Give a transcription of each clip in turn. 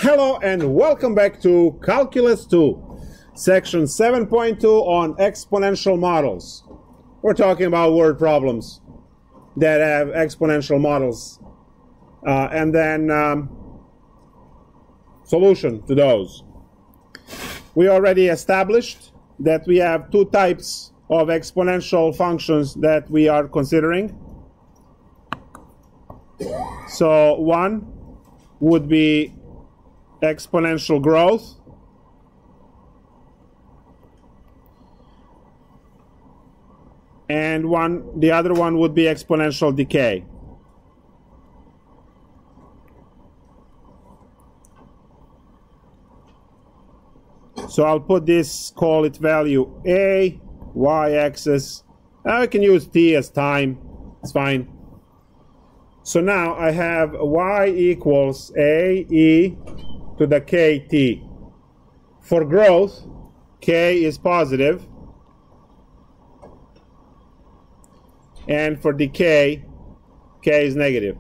Hello and welcome back to Calculus 2, section 7.2 on exponential models. We're talking about word problems that have exponential models and then solution to those. We already established that we have two types of exponential functions that we are considering. So one would be exponential growth, and the other one would be exponential decay. So I'll put this, call it value A, y-axis. I can use t as time, it's fine. So now I have y equals a e to the kt. For growth, k is positive, and for decay, k is negative.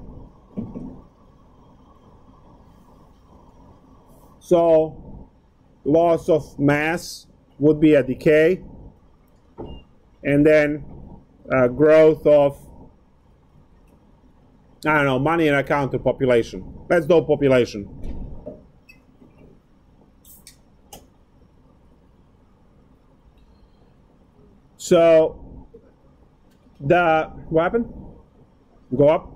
So loss of mass would be a decay, and then growth of, I don't know, money in account to population. Let's do population. So what happened? Go up.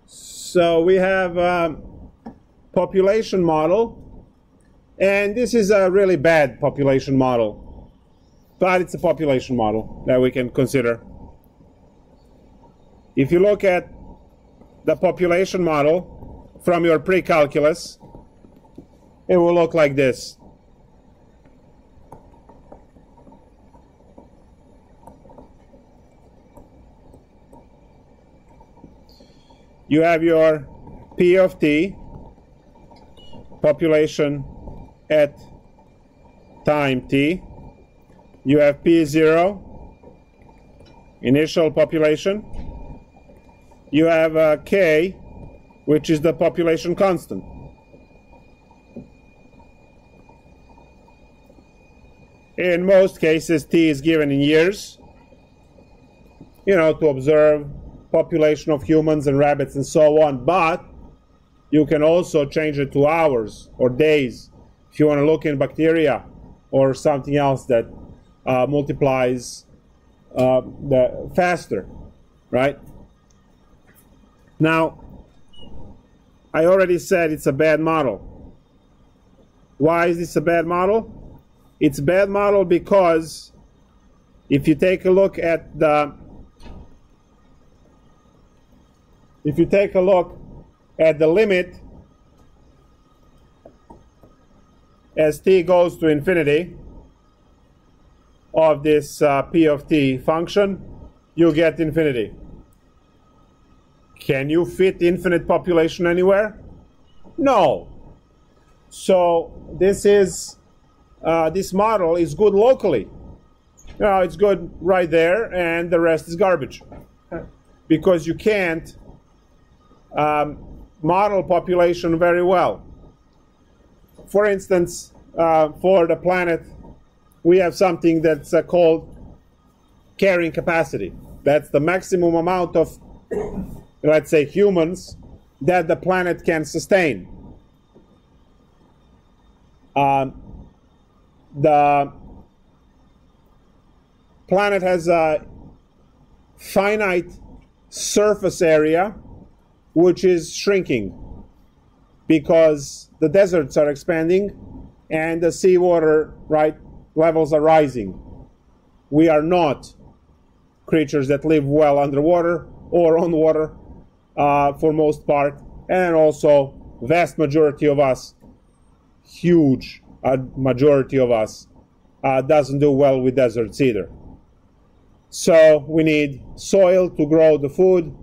So we have a population model, and this is a really bad population model, but it's a population model that we can consider. If you look at the population model from your pre-calculus, it will look like this. You have your P of t, population at time t. You have P0, initial population. You have K, which is the population constant. In most cases, t is given in years, to observe population of humans and rabbits and so on, but you can also change it to hours or days if you want to look in bacteria or something else that multiplies faster, right? Now, I already said it's a bad model. Why is this a bad model? It's a bad model because if you take a look at the limit as t goes to infinity of this p of t function, you get infinity. Can you fit infinite population anywhere? No. So this model is good locally. It's good right there, and the rest is garbage, because you can't model population very well. For instance, for the planet, we have something that's called carrying capacity. That's the maximum amount of, let's say, humans that the planet can sustain. The planet has a finite surface area which is shrinking because the deserts are expanding and the seawater levels are rising. We are not creatures that live well underwater or on water for most part, and also vast majority of us, huge majority of us, doesn't do well with deserts either. So we need soil to grow the food.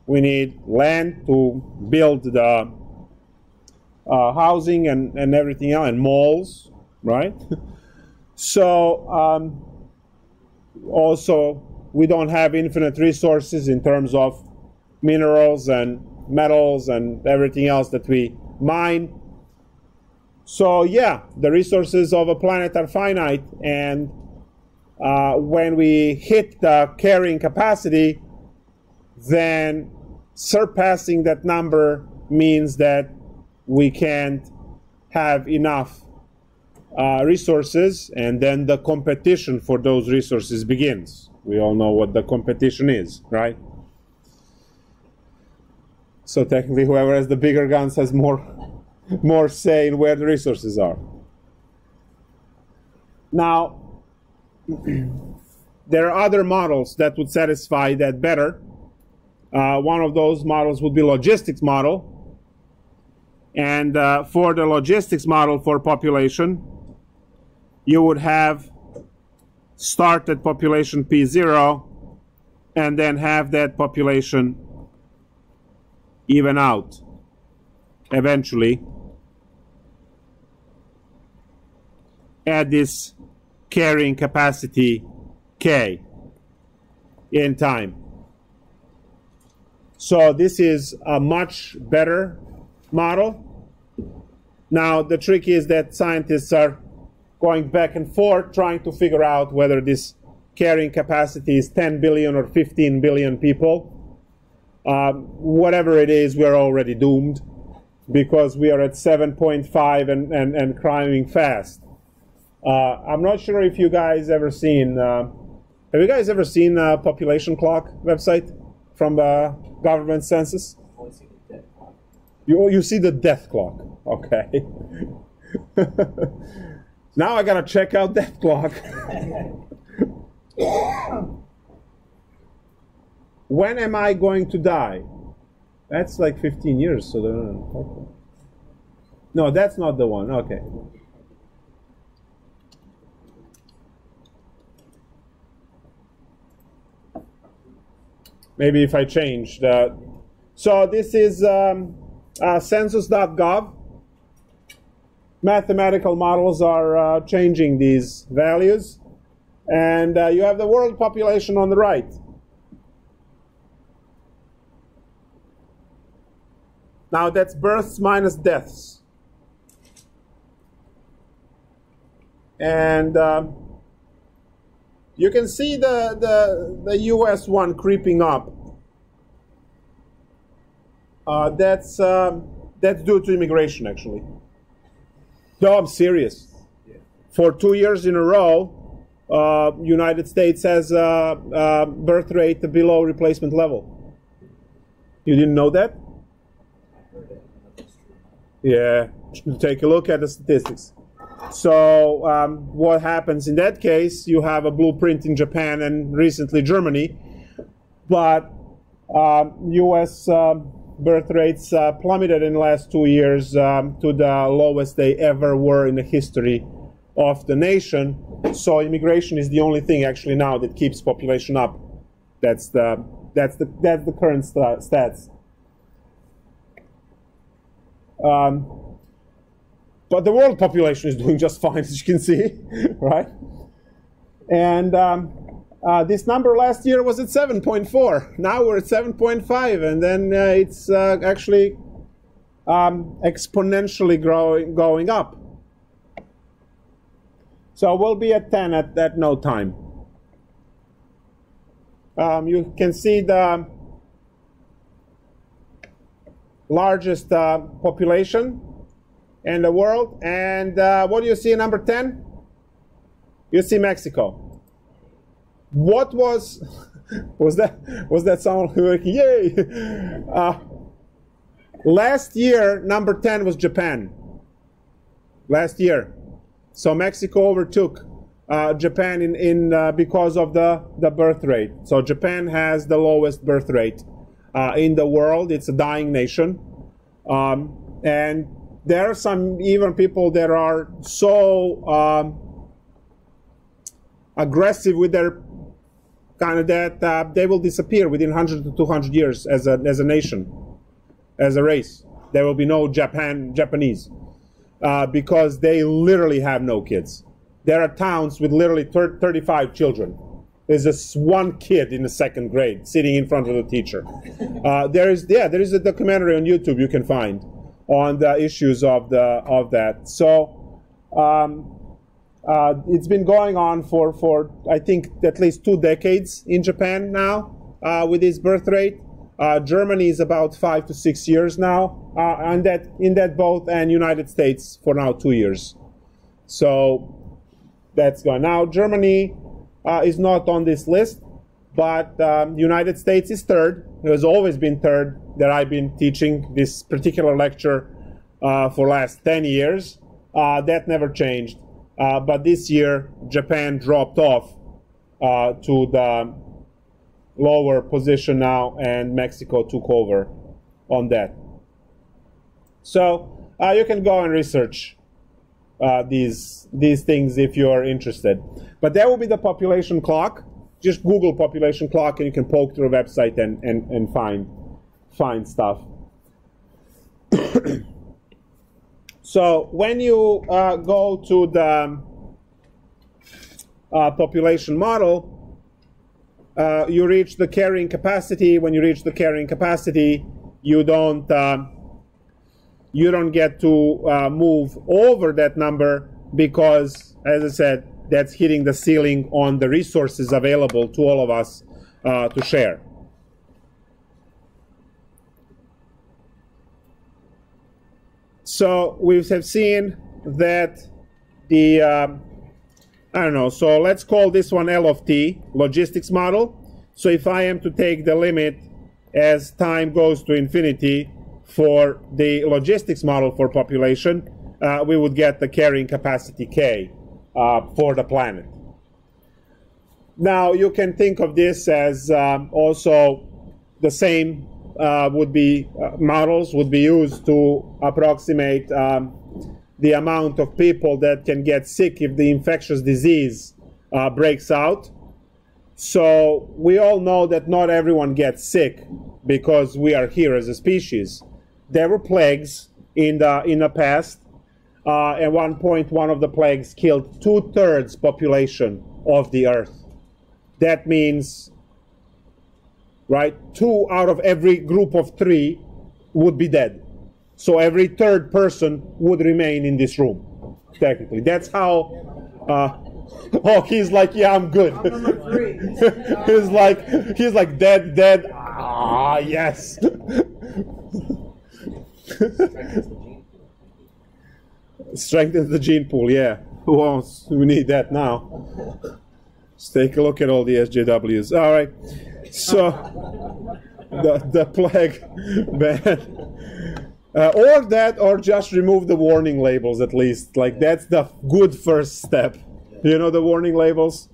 We need land to build the housing and everything else, and malls, right? So also we don't have infinite resources in terms of minerals and metals and everything else that we mine. So yeah, the resources of a planet are finite, and when we hit the carrying capacity, then surpassing that number means that we can't have enough resources, and then the competition for those resources begins. We all know what the competition is, right? So technically, whoever has the bigger guns has more say in where the resources are. Now, there are other models that would satisfy that better. One of those models would be logistics model. And for the logistics model for population, you would have start at population P0 and then have that population even out eventually at this carrying capacity K in time. So this is a much better model. Now the trick is that scientists are going back and forth trying to figure out whether this carrying capacity is 10 billion or 15 billion people. Whatever it is, we're already doomed because we are at 7.5 and climbing fast. I'm not sure if you guys ever seen, have you guys ever seen a population clock website from the government census? You see the death clock, okay. Now I gotta check out death clock. When am I going to die? That's like 15 years, so okay. No, that's not the one, okay. Maybe if I change the... So this is census.gov. Mathematical models are changing these values. And you have the world population on the right. Now that's births minus deaths. And you can see the US one creeping up. That's due to immigration, actually. No, I'm serious. For 2 years in a row, United States has a birth rate below replacement level. You didn't know that? Yeah, take a look at the statistics. So what happens in that case, you have a blueprint in Japan and recently Germany, but US birth rates plummeted in the last 2 years to the lowest they ever were in the history of the nation. So immigration is the only thing actually now that keeps population up. That's the current stats. But the world population is doing just fine, as you can see, right? And this number last year was at 7.4. Now we're at 7.5, and then it's actually exponentially going up. So we'll be at 10 at no time. You can see the largest population in the world, and what do you see in number 10? You see Mexico. What was that sound like? Yay! Last year, number 10 was Japan. Last year, so Mexico overtook Japan in because of the birth rate. So Japan has the lowest birth rate in the world. It's a dying nation, and there are some even people that are so aggressive with their kind of that they will disappear within 100 to 200 years as a nation, as a race. There will be no Japanese because they literally have no kids. There are towns with literally 35 children. There's this one kid in the 2nd grade sitting in front of the teacher. There is a documentary on YouTube you can find on the issues of that. So it's been going on for I think at least 2 decades in Japan now with this birth rate. Germany is about 5 to 6 years now, and in that boat, and United States for now 2 years. So that's gone. Now Germany is not on this list, but United States is 3rd. It has always been 3rd that I've been teaching this particular lecture for last 10 years. That never changed. But this year, Japan dropped off to the lower position now, and Mexico took over on that. So you can go and research these things if you're interested. But that will be the population clock. Just Google population clock, and you can poke through a website and find stuff. So when you go to the population model, you reach the carrying capacity. When you reach the carrying capacity, you don't get to move over that number because, as I said, that's hitting the ceiling on the resources available to all of us to share. So we have seen that the I don't know, so let's call this one L of t, logistics model. So if I am to take the limit as time goes to infinity for the logistics model for population, we would get the carrying capacity K for the planet. Now you can think of this as also the same models would be used to approximate the amount of people that can get sick if the infectious disease breaks out. So we all know that not everyone gets sick because we are here as a species. There were plagues in the past. At one point, one of the plagues killed 2/3 population of the Earth. That means, right, 2 out of every group of 3 would be dead. So every 3rd person would remain in this room, technically. That's how, oh, he's like, yeah, I'm good. I'm number 3. he's like, dead. Ah, yes. Strengthens the gene pool, yeah. Who wants? We need that now. Let's take a look at all the SJWs. All right. So, the plague ban. Or just remove the warning labels at least. Like, that's the good first step. You know the warning labels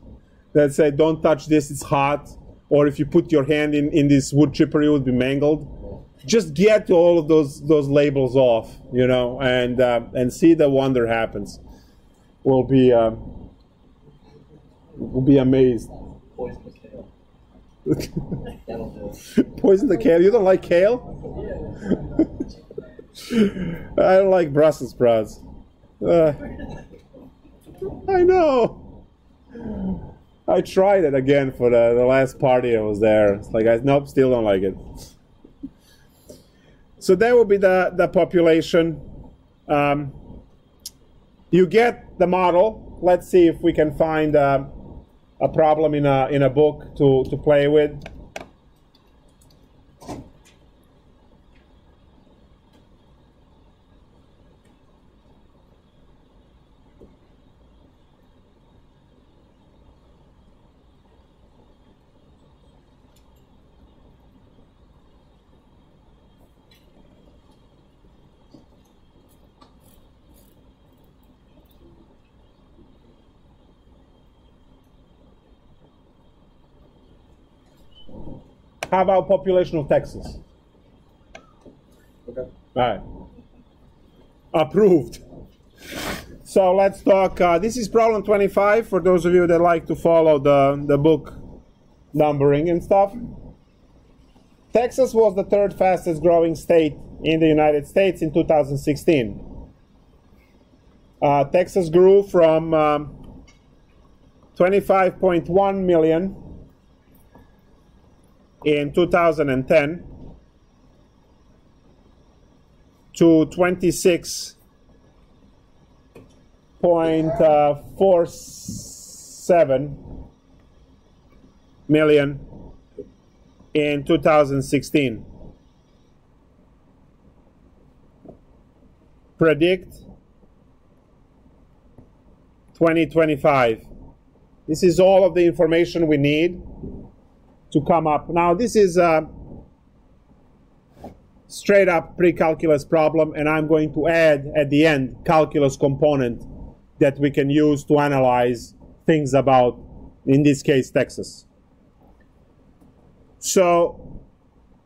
that say, don't touch this, it's hot. Or if you put your hand in this wood chipper, you would be mangled. Just get all of those labels off, you know, and see the wonder happens. We'll be amazed. Poison the kale. That'll do it. Poison the kale? You don't like kale? I don't like Brussels sprouts. I know. I tried it again for the last party I was there. It's like, nope, still don't like it. So that will be the population. You get the model. Let's see if we can find a problem in a book to play with. How about population of Texas? Okay. All right. Approved. So let's talk. This is problem 25 for those of you that like to follow the book numbering and stuff. Texas was the 3rd fastest growing state in the United States in 2016. Texas grew from 25.1 million in 2010 to 26.47 million in 2016. Predict 2025. This is all of the information we need to come up. Now, this is a straight up pre-calculus problem, and I'm going to add at the end calculus component that we can use to analyze things about, in this case, Texas. So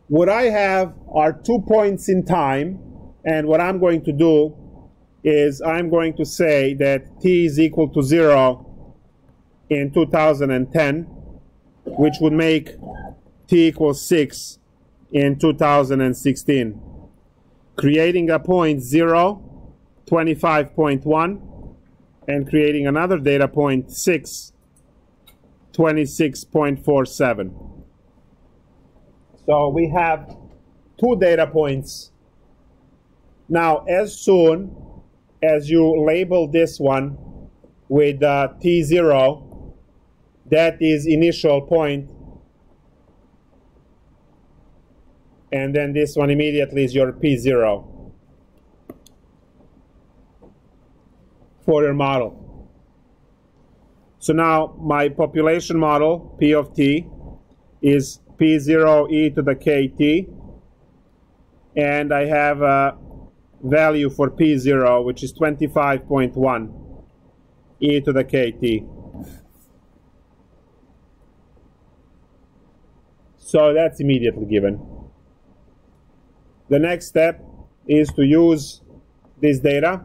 what I have are 2 points in time, and what I'm going to do is I'm going to say that t is equal to 0 in 2010, which would make t equals 6 in 2016. Creating a point 0, 25.1, and creating another data point 6, 26.47. So we have 2 data points. Now, as soon as you label this one with T0, that is initial point, and then this one immediately is your P0 for your model. So now my population model, P of T, is P0 e to the kt, and I have a value for P0, which is 25.1 e to the kt. So that's immediately given. The next step is to use this data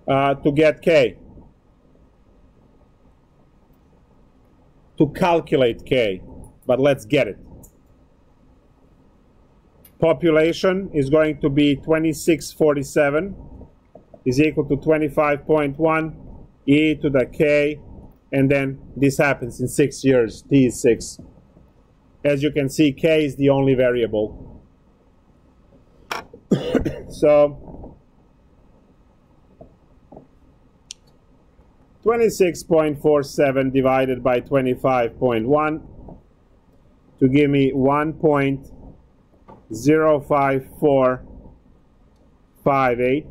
to get k, to calculate k, but let's get it. Population is going to be 2647 is equal to 25.1 e to the k, and then this happens in 6 years. T is 6. As you can see, k is the only variable. So 26.47 divided by 25.1 to give me 1.05458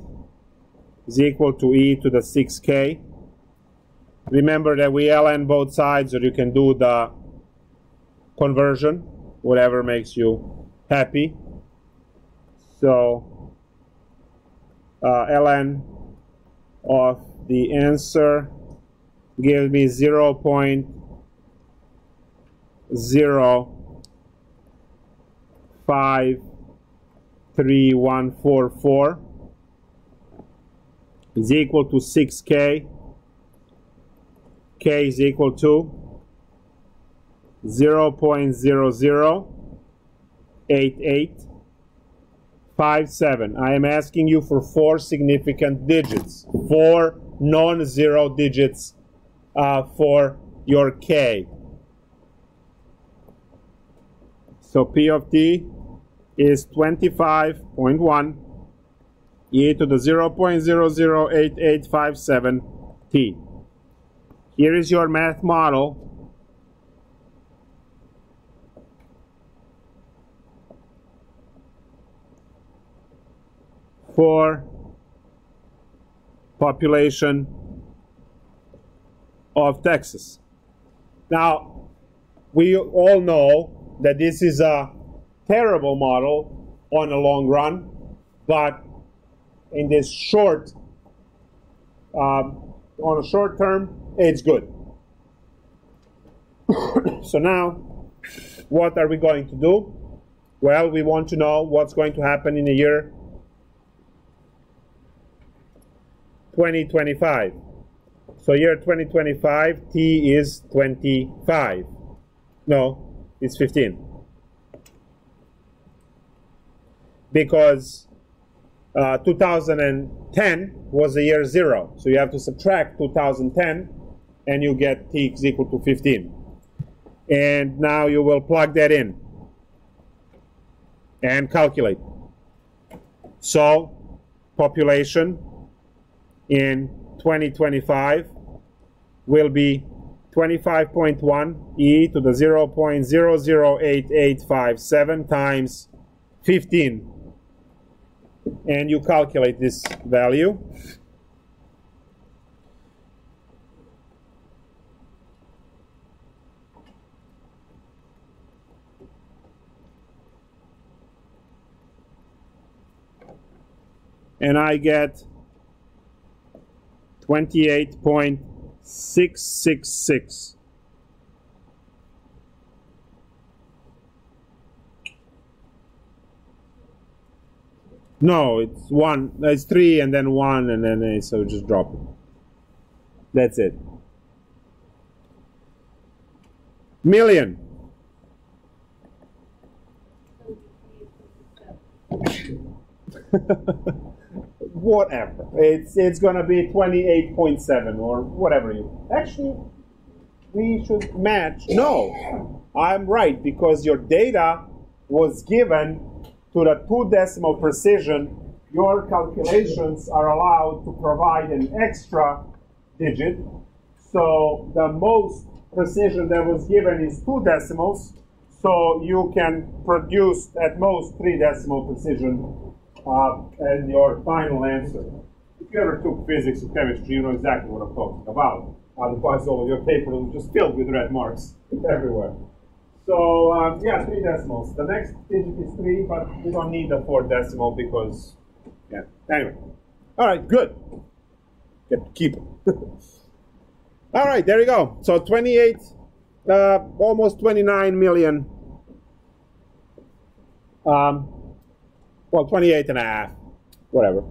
is equal to e to the 6k. Remember that we ln both sides, or you can do the conversion, whatever makes you happy. So ln of the answer gives me 0.053144 is equal to 6k. K is equal to 0.008857. I am asking you for 4 significant digits, 4 non-zero digits for your K. So P of T is 25.1 e to the 0.008857 T. Here is your math model for population of Texas. Now, we all know that this is a terrible model on the long run, but in this short, on a short term, it's good. So now, what are we going to do? Well, we want to know what's going to happen in the year 2025. So year 2025, T is 25. No, it's 15. Because 2010 was the year 0. So you have to subtract 2010 and you get t is equal to 15. And now you will plug that in and calculate. So population in 2025 will be 25.1 e to the 0.008857 times 15. And you calculate this value. And I get 28.666. No, it's 1, it's 3 and then 1 and then so just drop it. That's it. Million. Whatever. It's gonna be 28.7 or whatever you. Actually, we should match. No, I'm right because your data was given to the 2 decimal precision. Your calculations are allowed to provide an extra digit. So the most precision that was given is 2 decimals. So you can produce at most 3 decimal precision and your final answer. If you ever took physics or chemistry, you know exactly what I'm talking about. Otherwise, all of your paper is just filled with red marks everywhere. So, yeah, 3 decimals. The next digit is 3, but we don't need the 4th decimal because, yeah. Anyway. All right, good. Get to keep it. All right, there you go. So 28, almost 29 million. Well, 28 and a half, whatever,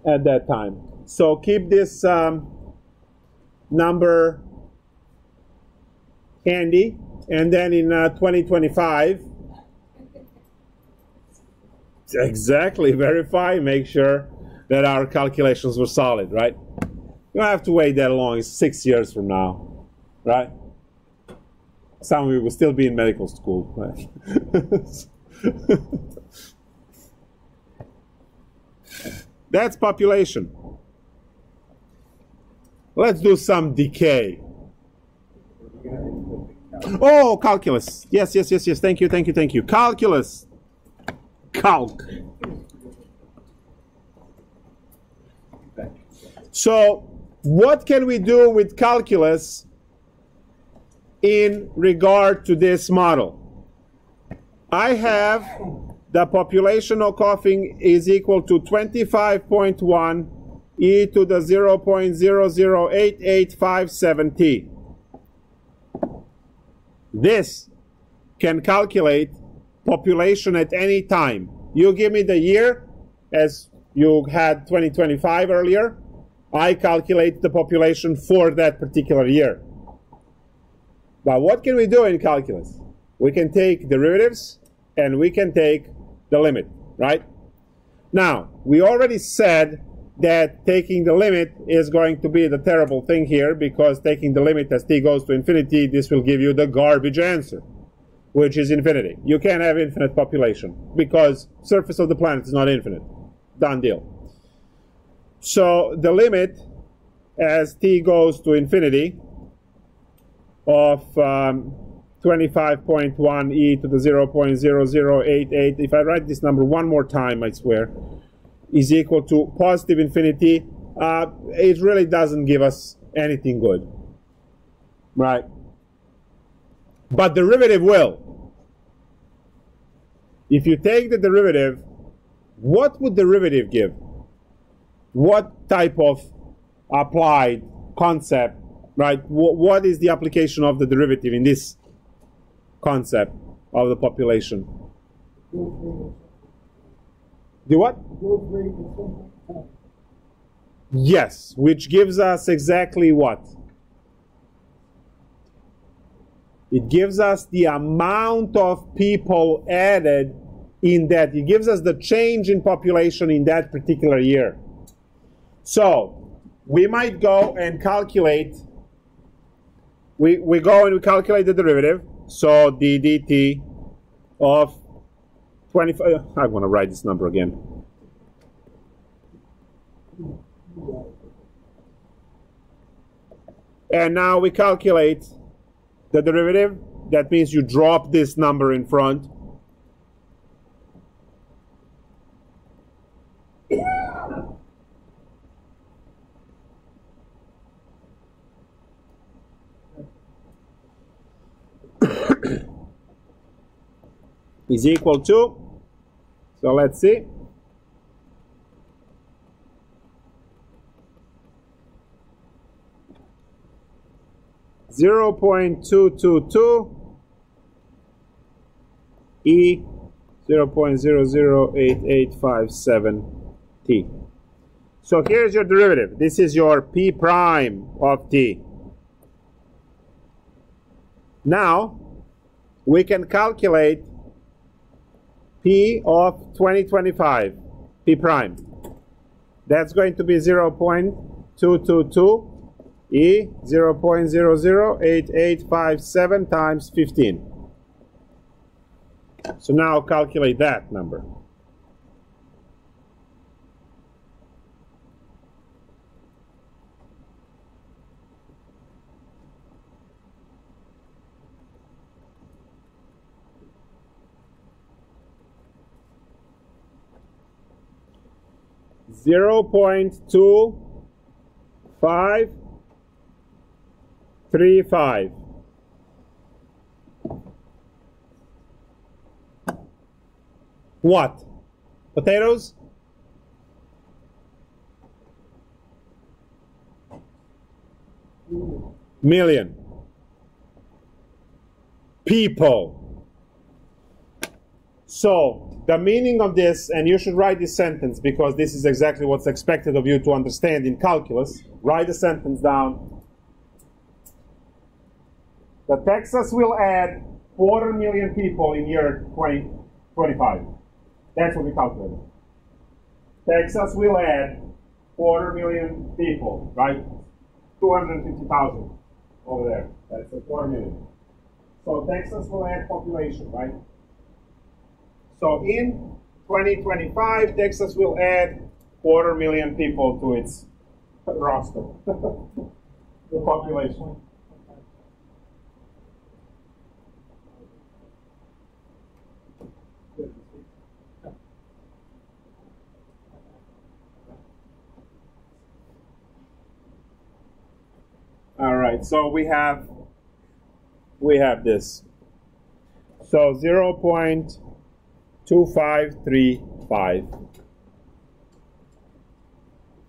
at that time. So keep this number handy, and then in 2025, exactly, verify, make sure that our calculations were solid, right? You don't have to wait that long. It's 6 years from now, right? Some of you will still be in medical school, right? That's population. Let's do some decay. Oh, calculus. Yes. Thank you. Calculus. Calc. So, what can we do with calculus in regard to this model? I have the population of coughing is equal to 25.1 e to the 0.008857 t. This can calculate population at any time. You give me the year, as you had 2025 earlier, I calculate the population for that particular year. But what can we do in calculus? We can take derivatives and we can take the limit, right? Now, we already said that taking the limit is going to be the terrible thing here, because taking the limit as t goes to infinity, this will give you the garbage answer, which is infinity. You can't have infinite population because surface of the planet is not infinite. Done deal. So the limit as t goes to infinity of 25.1 e to the 0.0088, if I write this number one more time, I swear, is equal to positive infinity. It really doesn't give us anything good, right? But derivative will. If you take the derivative, what would derivative give? What type of applied concept, right? What is the application of the derivative in this concept of the population? The what? Yes, which gives us exactly what? It gives us the amount of people added in that. It gives us the change in population in that particular year. So, we might go and calculate, we go and we calculate the derivative. So the dt of 25, I want to write this number again. And now we calculate the derivative. That means you drop this number in front. Is equal to, so let's see, 0.222 e 0.008857 t. So here's your derivative. This is your p prime of t. Now we can calculate p of 2025, p prime. That's going to be 0.222 e 0.008857 times 15. So now calculate that number. Zero 0.2535. What? Potatoes? Million. People. So, the meaning of this, and you should write this sentence because this is exactly what's expected of you to understand in calculus. Write the sentence down. The Texas will add 250,000 people in year 2025. That's what we calculated. Texas will add 250,000 people, right? 250,000 over there. That's a 250,000. So Texas will add population, right? So in 2025, Texas will add 250,000 people to its roster, the population. All right, so we have this. So 0.2535.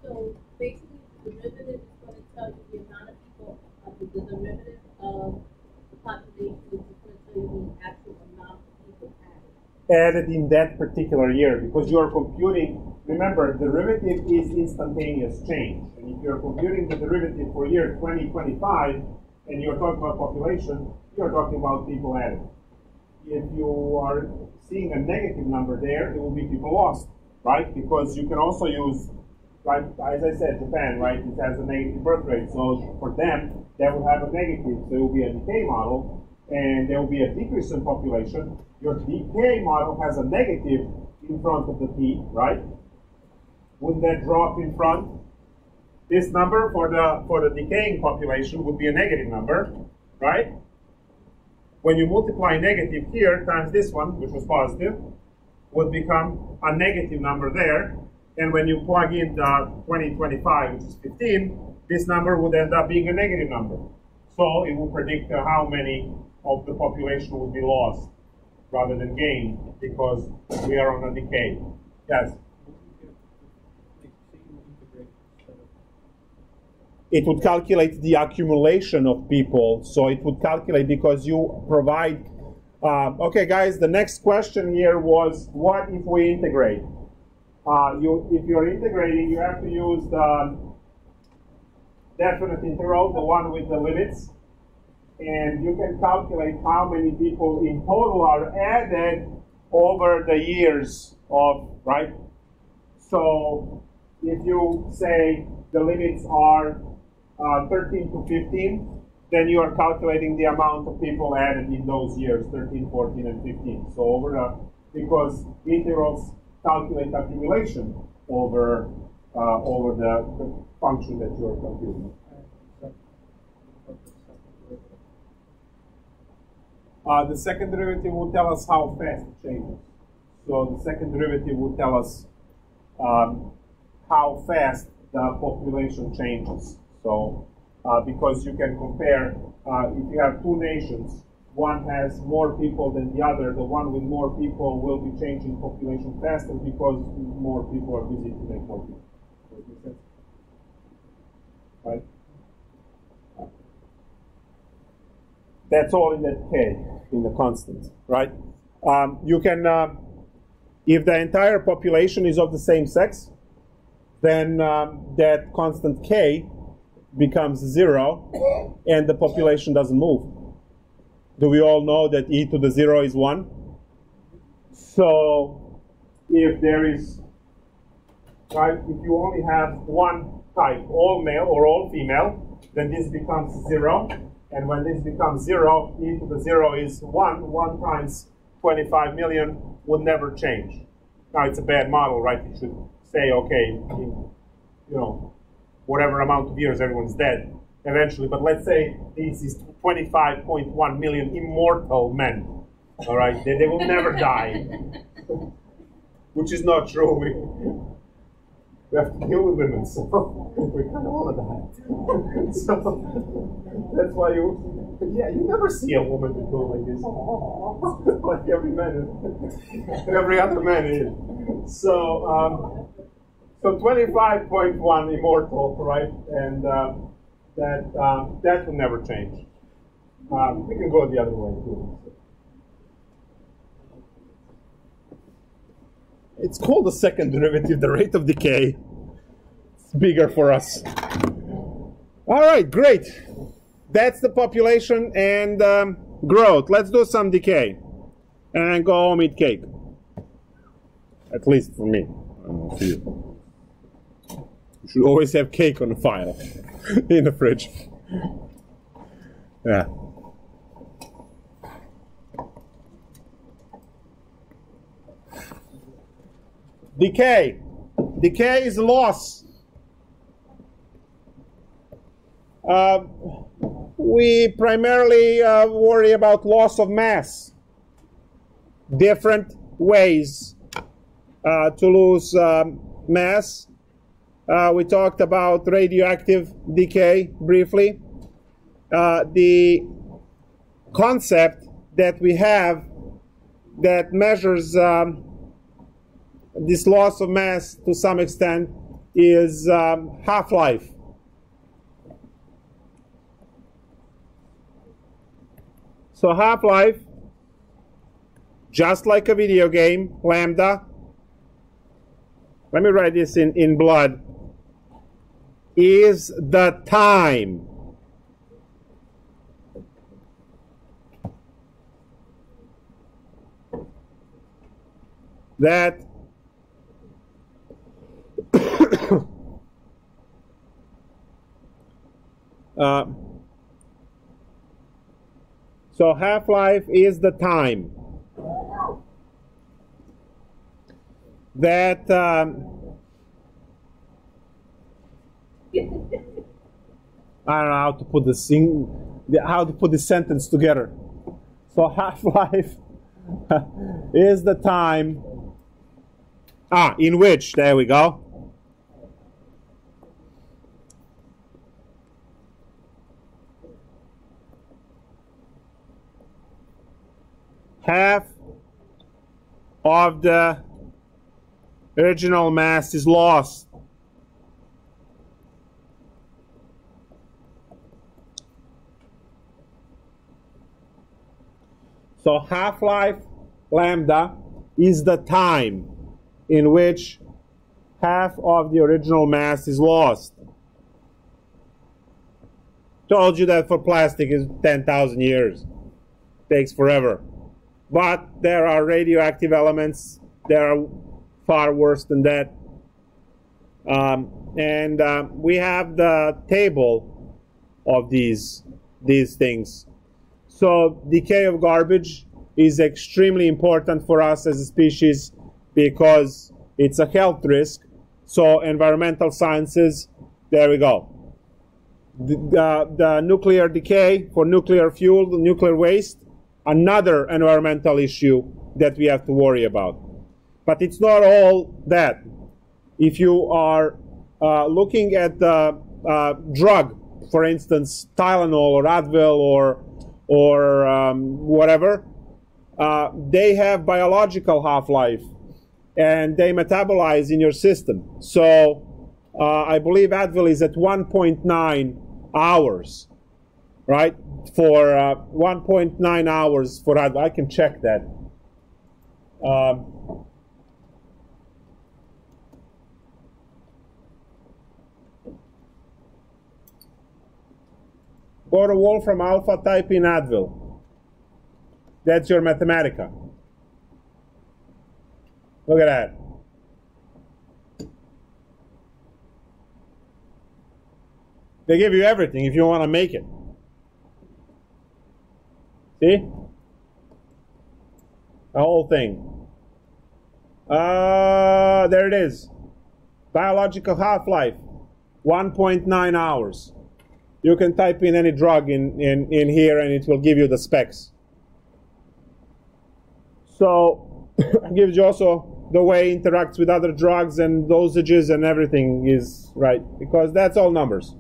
So basically, the derivative is going to tell you the amount of people, the derivative of the population is going to tell you the actual amount of people added in that particular year, because you are computing. Remember, derivative is instantaneous change. And if you're computing the derivative for year 2025, and you're talking about population, you're talking about people added. If you are seeing a negative number there, it will be people lost, right? Because you can also use, right, as I said, Japan, right, it has a negative birth rate. So for them, that will have a negative. So it will be a decay model, and there will be a decrease in population. Your decay model has a negative in front of the t, right? Wouldn't that drop in front? This number for the decaying population would be a negative number, right? When you multiply negative here times this one, which was positive, would become a negative number there. And when you plug in the 2025, which is 15, this number would end up being a negative number. So it will predict how many of the population would be lost rather than gained, because we are on a decay. Yes? It would calculate the accumulation of people. So it would calculate because you provide. Okay, guys, the next question here was, what if we integrate? If you're integrating, you have to use the definite integral, the one with the limits. And you can calculate how many people in total are added over the years of, right? So if you say the limits are 13 to 15, then you are calculating the amount of people added in those years, 13, 14, and 15. So over because integrals calculate accumulation over the function that you are computing. The second derivative will tell us how fast it changes. So the second derivative will tell us how fast the population changes. So because you can compare, if you have two nations, one has more people than the other, the one with more people will be changing population faster because more people are busy to make more people. Does that make sense? Right? That's all in that k, in the constant, right? You can, if the entire population is of the same sex, then that constant k becomes 0, and the population doesn't move. Do we all know that e to the 0 is 1? So if there is, right, if you only have one type, all male or all female, then this becomes 0. And when this becomes 0, e to the 0 is 1. 1 times 25 million would never change. Now, it's a bad model, right? You should say, okay, in, whatever amount of years everyone's dead eventually. But let's say this is 25.1 million immortal men. All right? They will never die. Which is not true. We have to deal with women, so we kind of want to die. So that's why you never see a woman do like this. Like every other man is. So 25.1 immortal, right? And that will never change. We can go the other way too. It's called the second derivative, the rate of decay. It's bigger for us. All right, great. That's the population and growth. Let's do some decay. And go home, eat cake. At least for me. I don't know for you. You should always have cake on the file in the fridge. Yeah. Decay. Decay is loss. We primarily worry about loss of mass. Different ways to lose mass. We talked about radioactive decay briefly. The concept that we have that measures this loss of mass to some extent is half-life. So half-life, just like a video game, lambda, let me write this in blood, is the time that so half-life is the time that I don't know how to put this sentence together. So half-life is the time in which, there we go, half of the original mass is lost. So half-life lambda is the time in which half of the original mass is lost. Told you that for plastic is 10,000 years. Takes forever. But there are radioactive elements that are far worse than that. and we have the table of these things. So decay of garbage is extremely important for us as a species because it's a health risk. So environmental sciences, there we go. The nuclear decay for nuclear fuel, the nuclear waste, another environmental issue that we have to worry about. But it's not all that. If you are looking at the drug, for instance, Tylenol or Advil or whatever, they have biological half-life and they metabolize in your system. So I believe Advil is at 1.9 hours, right? For 1.9 hours for Advil. I can check that. Go to Wolfram Alpha, type in Advil. That's your Mathematica. Look at that. They give you everything if you want to make it. See? The whole thing. There it is. Biological half-life, 1.9 hours. You can type in any drug in here and it will give you the specs. So it gives you also the way it interacts with other drugs and dosages and everything is right, because that's all numbers.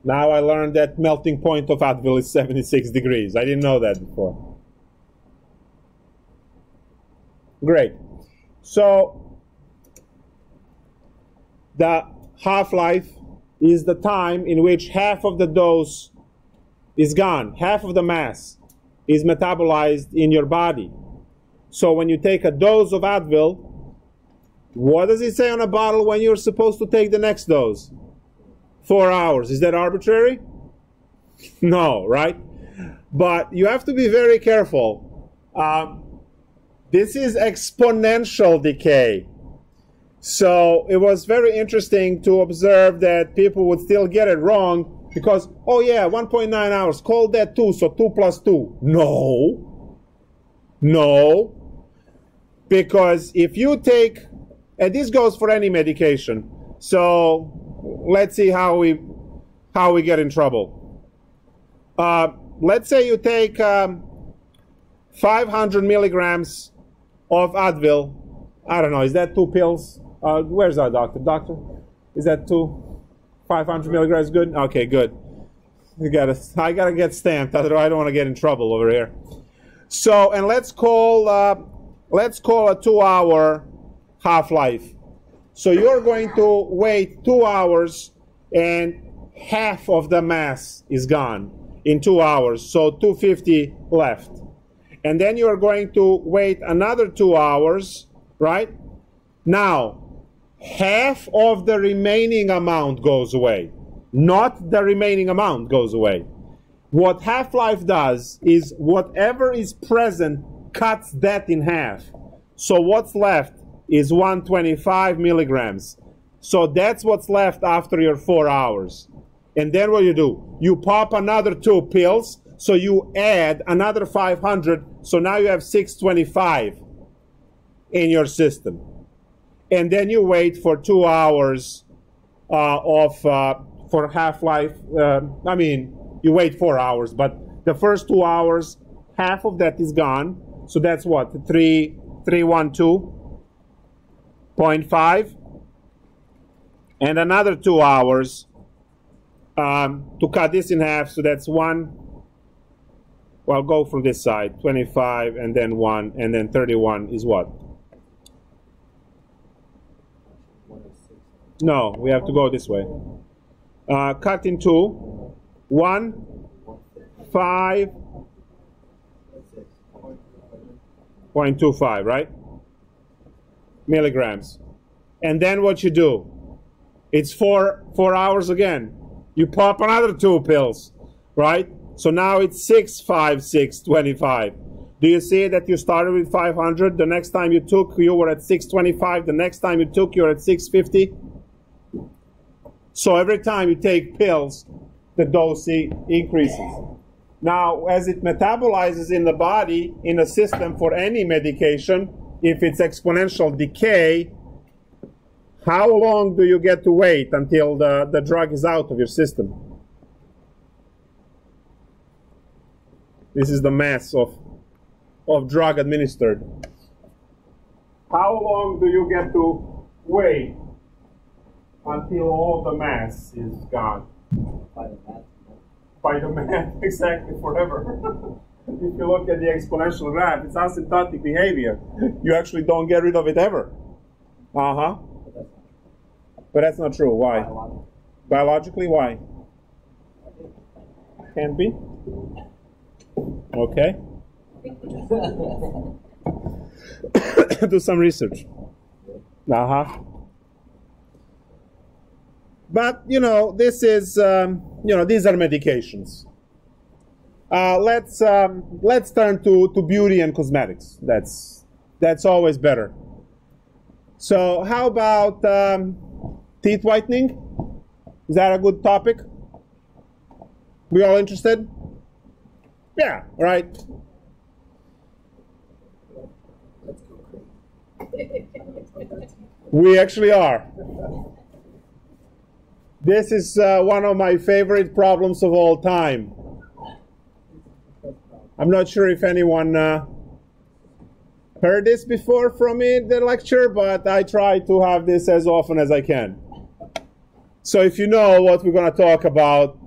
Now I learned that melting point of Advil is 76 degrees. I didn't know that before. Great. So the half-life is the time in which half of the dose is gone, half of the mass is metabolized in your body. So when you take a dose of Advil, what does it say on a bottle when you're supposed to take the next dose? 4 hours. Is that arbitrary? No, right? But you have to be very careful. This is exponential decay. So it was very interesting to observe that people would still get it wrong because, oh yeah, 1.9 hours, call that 2, so 2 plus 2. No. No. Because if you take, and this goes for any medication, so let's see how we get in trouble. Let's say you take 500 milligrams of Advil. I don't know, is that 2 pills? Where's our doctor? Doctor, is that 500 milligrams good? Okay, good. I gotta get stamped, otherwise I don't want to get in trouble over here. So, and let's call a 2-hour half-life. So you're going to wait 2 hours and half of the mass is gone in 2 hours, so 250 left. And then you're going to wait another 2 hours, right? Now, half of the remaining amount goes away. Not the remaining amount goes away. What half-life does is whatever is present cuts that in half. So what's left is 125 milligrams. So that's what's left after your 4 hours. And then what do? You pop another 2 pills, so you add another 500, so now you have 625 in your system. And then you wait for 2 hours for half-life. I mean, you wait 4 hours, but the first 2 hours, half of that is gone. So that's what, 312.5. And another 2 hours to cut this in half. So that's 1. Well, go from this side, 25, and then 1, and then 31 is what? No, we have to go this way. Cut in 2. 1, 5, 0.25, right? Milligrams. And then what you do? It's 4 hours again. You pop another 2 pills, right? So now it's 6, 5, 6, 25. Do you see that you started with 500? The next time you took, you were at 625. The next time you took, you're at 650. So every time you take pills, the dose increases. Now, as it metabolizes in the body, in a system for any medication, if it's exponential decay, how long do you get to wait until the drug is out of your system? This is the mass of drug administered. How long do you get to wait until all the mass is gone? By the math. By the math, exactly, forever. If you look at the exponential graph, it's asymptotic behavior. You actually don't get rid of it ever. Uh-huh. But that's not true. Why? Biologically, why? Can't be? Okay. Do some research. Uh-huh. But, you know, this is, you know, these are medications. Let's turn to beauty and cosmetics. That's always better. So how about teeth whitening? Is that a good topic? We all interested? Yeah, right. We actually are. This is one of my favorite problems of all time. I'm not sure if anyone heard this before from me, the lecture, but I try to have this as often as I can. So if you know what we're going to talk about,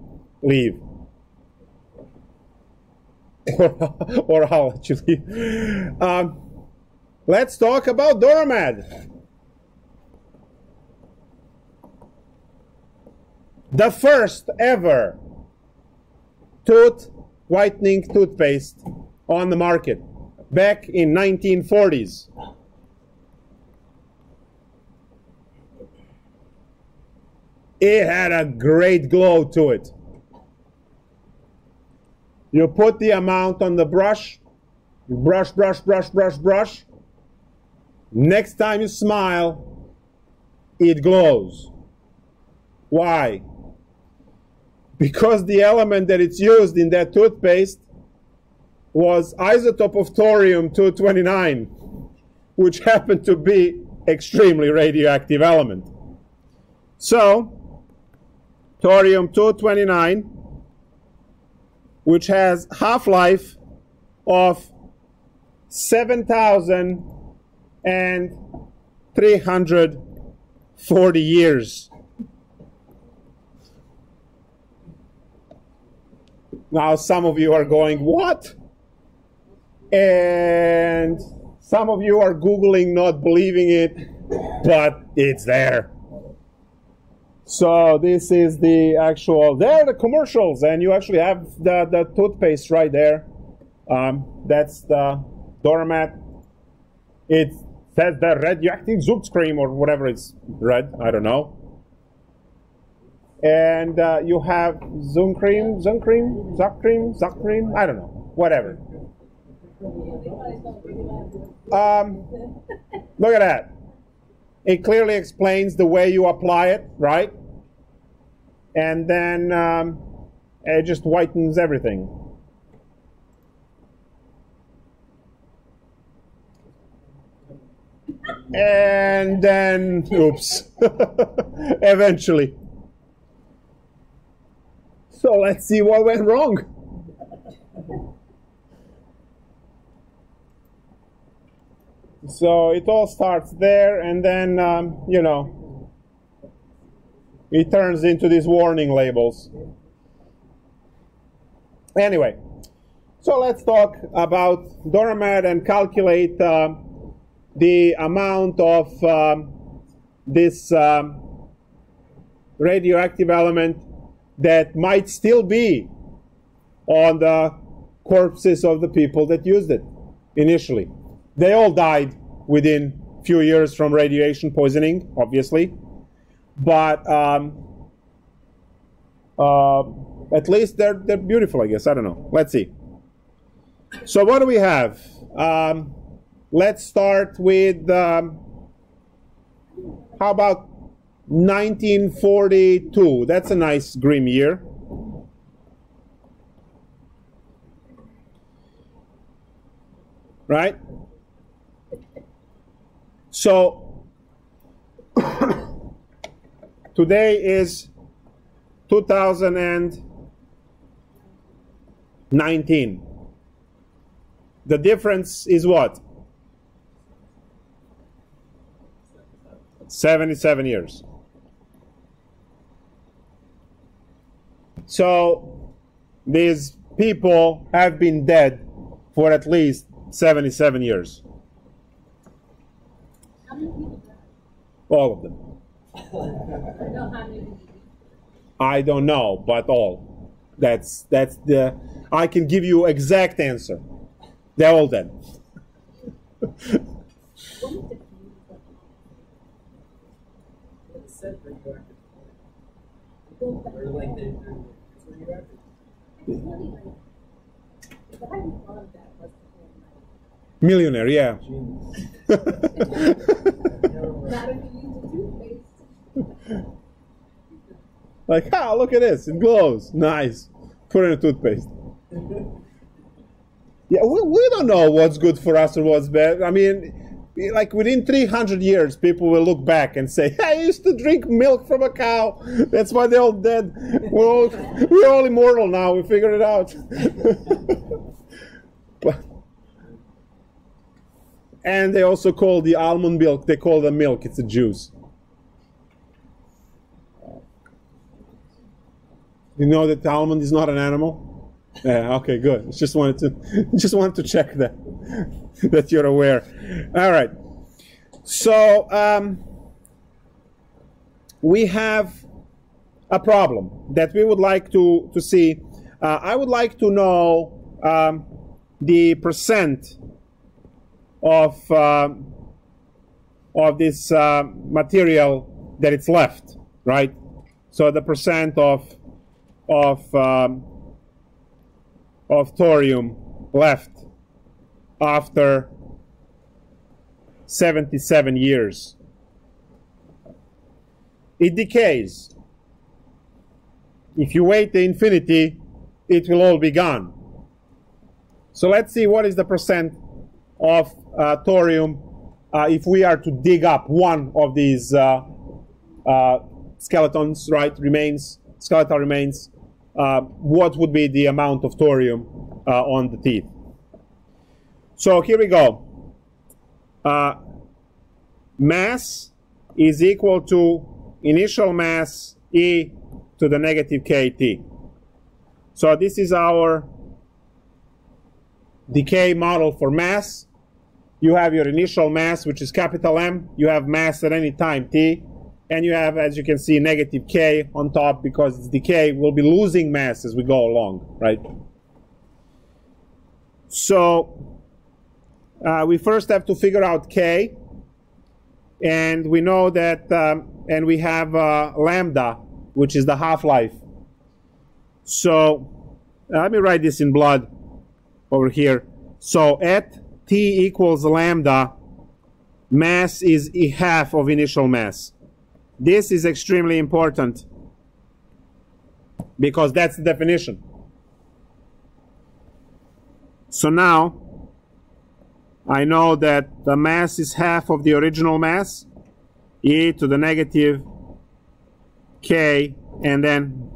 leave. Or I'll let you leave. Let's talk about Doramad. The first ever tooth whitening toothpaste on the market back in 1940s. It had a great glow to it. You put the amount on the brush, you brush, brush, brush, brush, brush. Next time you smile, it glows. Why? Because the element that it's used in that toothpaste was isotope of thorium-229, which happened to be extremely radioactive element. So, thorium-229, which has half-life of 7,340 years. Now some of you are going, what? And some of you are Googling, not believing it, but it's there. So this is the actual, there are the commercials, and you actually have the toothpaste right there. That's the Doramat. It says the radioactive Zoot cream or whatever it's red, I don't know. And you have Zoom cream, Zoom cream, Zuck cream, Zuck cream, I don't know, whatever. Look at that. It clearly explains the way you apply it, right? And then it just whitens everything. And then, oops, eventually. So let's see what went wrong. So it all starts there, and then, you know, it turns into these warning labels. Anyway, so let's talk about Doramad and calculate the amount of this radioactive element that might still be on the corpses of the people that used it initially. They all died within a few years from radiation poisoning, obviously. But at least they're beautiful, I guess. I don't know. Let's see. So what do we have? Let's start with, how about 1942? That's a nice grim year. Right? So, today is 2019. The difference is what? 77 years. So, these people have been dead for at least 77 years. How many people died? All of them. I know how many people. I don't know, but all. That's the. I can give you exact answer. They're all dead. What is the Or like it's radioactive. It's really like, if I hadn't thought of that, was Millionaire, yeah. not if you use a toothpaste. Like, ah, look at this. It glows. Nice. Put in a toothpaste. Yeah, we don't know what's good for us or what's bad. I mean, like within 300 years, people will look back and say, I used to drink milk from a cow. That's why they're all dead. We're all immortal now. We figured it out. And they also call the almond milk, they call the milk, it's a juice. You know that the almond is not an animal? Yeah, okay, good. Just wanted to check that you're aware. All right. So we have a problem that we would like to see. I would like to know the percent of this material that it's left, right? So the percent of thorium left after 77 years. It decays. If you wait to infinity, it will all be gone. So let's see what is the percent of thorium if we are to dig up one of these skeletons, right? Skeletal remains. What would be the amount of thorium on the teeth? So here we go. Mass is equal to initial mass E to the negative KT. So this is our decay model for mass. You have your initial mass, which is capital M. You have mass at any time t. And you have, as you can see, negative k on top because it's decay. We'll be losing mass as we go along, right? So we first have to figure out k. And we know that, and we have lambda, which is the half-life. So let me write this in blood over here. So at t equals lambda, mass is half of initial mass. This is extremely important because that's the definition. So now I know that the mass is half of the original mass, e to the negative k, and then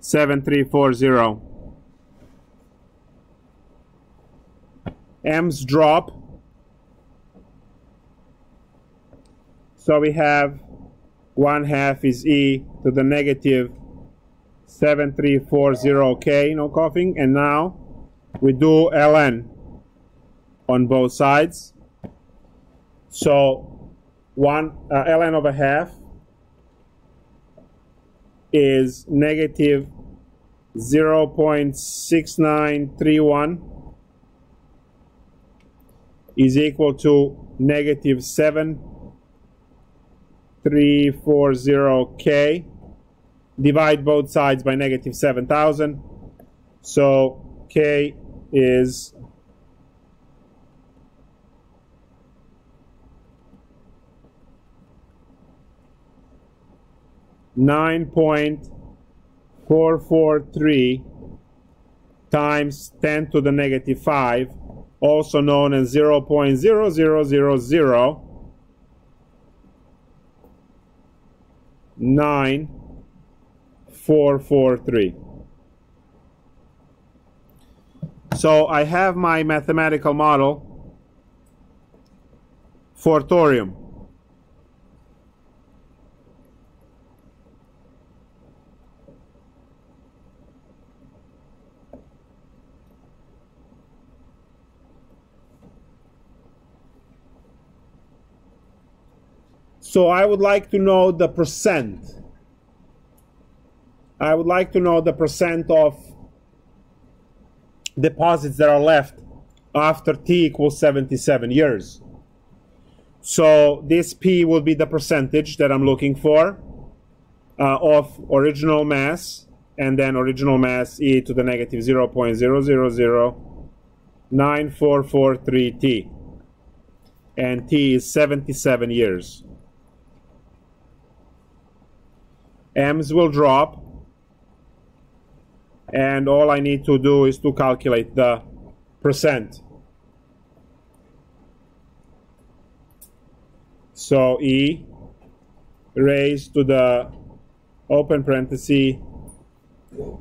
7340. M's drop. So we have 1/2 is e to the negative 7340k, no coughing. And now we do ln on both sides. So ln of 1/2 is negative 0.6931 is equal to negative 7340k. Divide both sides by negative 7,000. So k is 9.443 times 10 to the negative 5, also known as 0.00009,443. So I have my mathematical model for thorium. So I would like to know the percent. I would like to know the percent of deposits that are left after t equals 77 years. So this p will be the percentage that I'm looking for of original mass, and then original mass e to the negative 0.0009443 t. And t is 77 years. M's will drop, and all I need to do is to calculate the percent. So E raised to the open parenthesis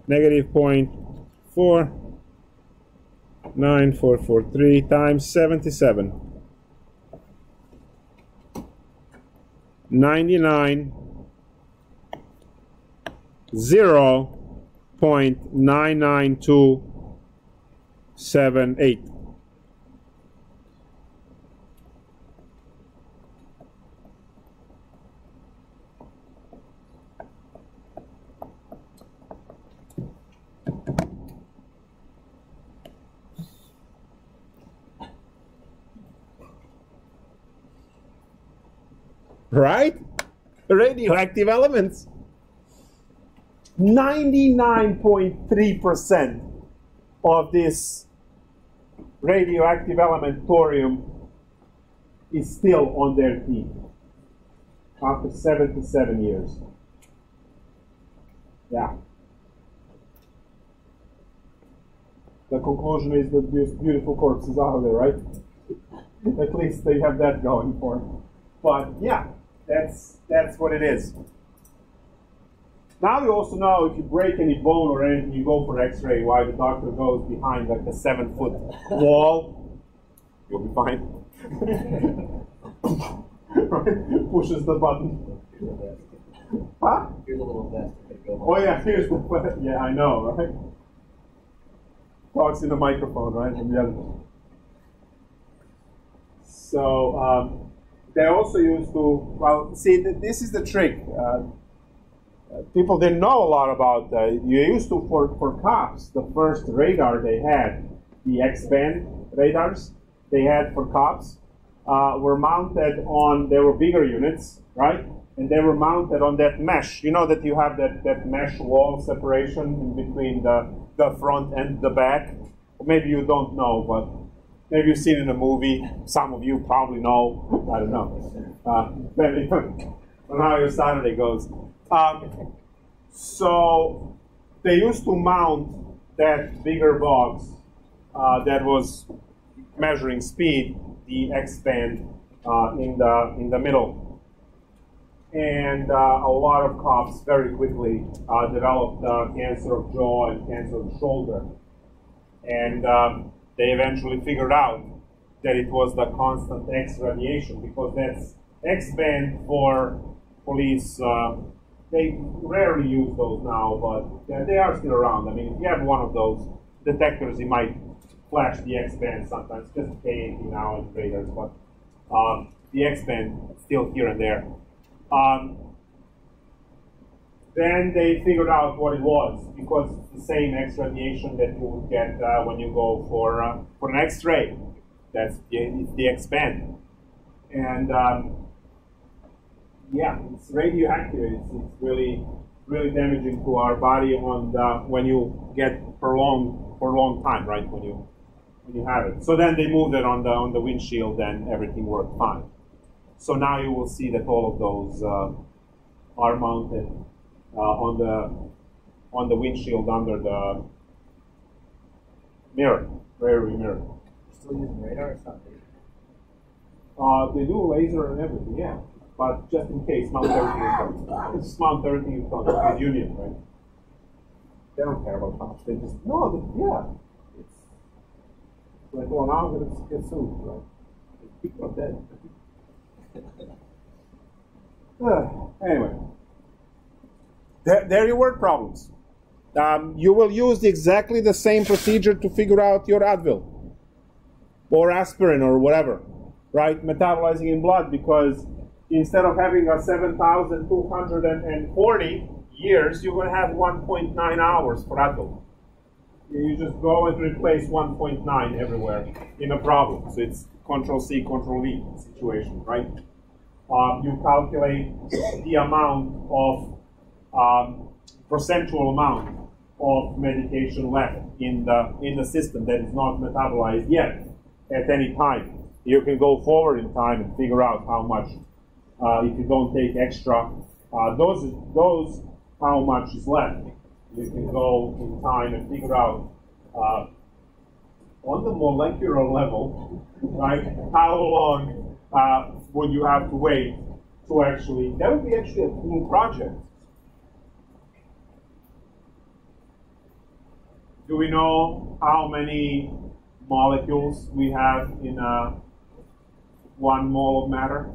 negative 0.49443 times 77. 99 0.99278. Right? Radioactive elements. 99.3% of this radioactive element thorium is still on their feet after 77 years. Yeah. The conclusion is that these beautiful corpses are there, right? At least they have that going for them. But yeah, that's what it is. Now you also know if you break any bone or anything, you go for X-ray, why the doctor goes behind like a 7-foot wall. You'll be fine. Right? Pushes the button. Huh? Here's a little vest. Oh yeah, here's the vest. Yeah, I know, right? Talks in the microphone, right? From the other. So they also used to, well, see, this is the trick. People didn't know a lot about, you used to, for cops, the first radar they had, the X-band radars they had for cops, were mounted on, they were bigger units, right? And they were mounted on that mesh. You know that you have that mesh wall separation in between the front and the back? Maybe you don't know, but maybe you've seen it in a movie. Some of you probably know. I don't know. Depending on how your Saturday goes. So they used to mount that bigger box that was measuring speed, the X-band, in the middle. And a lot of cops very quickly developed cancer of jaw and cancer of shoulder. And they eventually figured out that it was the constant X radiation, because that's X-band for police. They rarely use those now, but they are still around. I mean, if you have one of those detectors, you might flash the X-band sometimes, just K80 now in radars, but the X-band still here and there. Then they figured out what it was, because it's the same X radiation that you would get when you go for an X-ray. It's the X-band. And yeah, it's radioactive. It's really, really damaging to our body when you get for a long time, right? When you have it. So then they moved it on the windshield, and everything worked fine. So now you will see that all of those are mounted on the windshield under the mirror, rear view mirror. Still using radar or something? They do laser and everything, yeah. But just in case, Mount 30 is Mount 30 is Union, right? They don't care about how much. They just yeah. It's like, well, now I'm gonna get sued, right? People are dead. Anyway, there are your word problems. You will use exactly the same procedure to figure out your Advil or aspirin or whatever, right? Metabolizing in blood, because instead of having a 7,240 years, you're going to have 1.9 hours for Advil. You just go and replace 1.9 everywhere in a problem. So it's Control-C, Control-V situation, right? You calculate the amount of percentual amount of medication left in the system that is not metabolized yet at any time. You can go forward in time and figure out how much, if you don't take extra doses, how much is left. You can go in time and figure out on the molecular level, right, how long would you have to wait to actually, that would be actually a cool project. Do we know how many molecules we have in 1 mole of matter?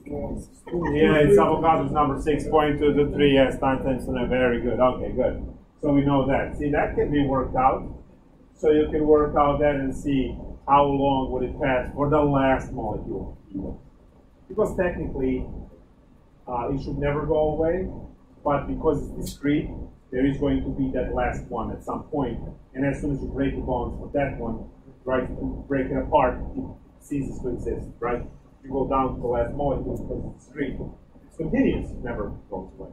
Yeah, it's Avogadro's number 6.223, yes, 9 times 10, very good, okay, good. So we know that. See, that can be worked out. So you can work out that and see how long would it pass for the last molecule. Because technically, it should never go away, but because it's discrete, there is going to be that last one at some point. And as soon as you break the bonds of that one, right, you break it apart, it ceases to exist, right? You go down to the last molecule because it's discrete. It's continuous, it never goes away.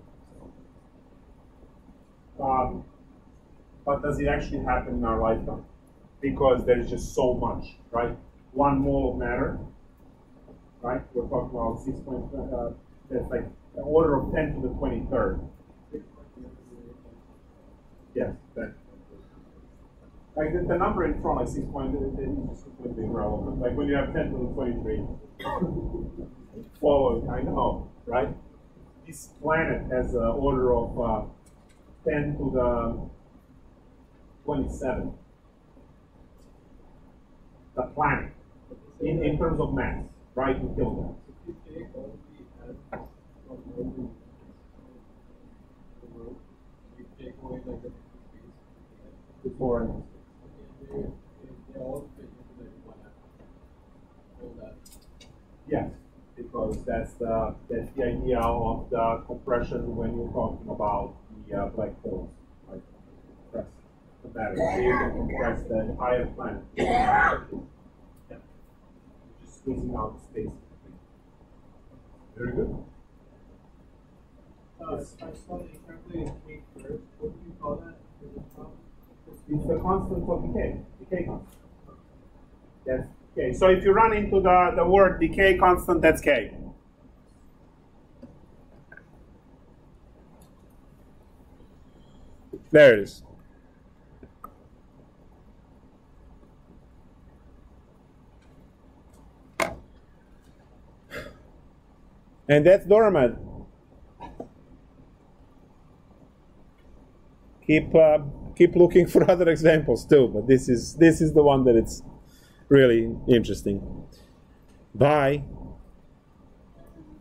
But does it actually happen in our lifetime? Because there is just so much, right? 1 mole of matter, right? We're talking about 6 point, that's like an order of 10 to the 23rd. Yes, that. Like the number in front, like 6 point, it is just completely irrelevant. Like when you have 10 to the 23, following, I know, right? This planet has an order of 10 to the 27. The planet, in terms of mass, right, in kilograms. Before. Yes, because that's the idea of the compression when you're talking about the black holes, right? Compress the matter. So you can compress the entire planet. Yeah. Just squeezing out the space. Very good. I saw the example in cake first. What do you call that? It's the constant of decay constant. Yes. Okay. So if you run into the word decay constant, that's K. There it is. And that's Doramed. Keep looking for other examples too, but this is the one that it's really interesting. Bye.